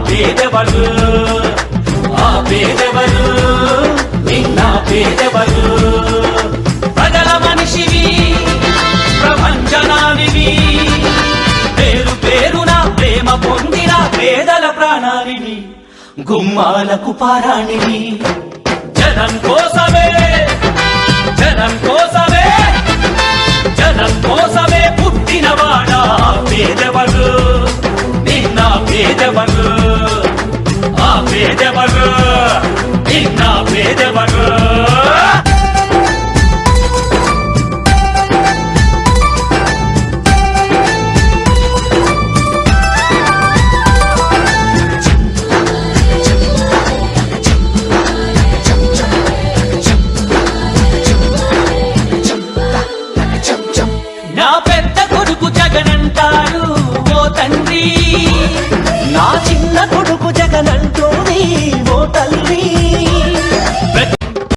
పేదెవరు ఆ పేదెవరు నిన్న పేదెవరు ప్రజల మనిషివి ప్రపంచనానివి పేరు పేరున ప్రేమ పొందిన పేదల ప్రాణానివి గుమ్మాలకు పారాణివి జనం కోసమే జనం కోసమే జనం కోసమే పుట్టినవాడా పేదెవరు నిన్న పేదెవరు ఆ పేదెవరు నిన్న పేదెవరు నా పెద్ద కొడుకు జగనంటారు ఓ తండ్రి నా చిన్న కొడుకు జగనంటూ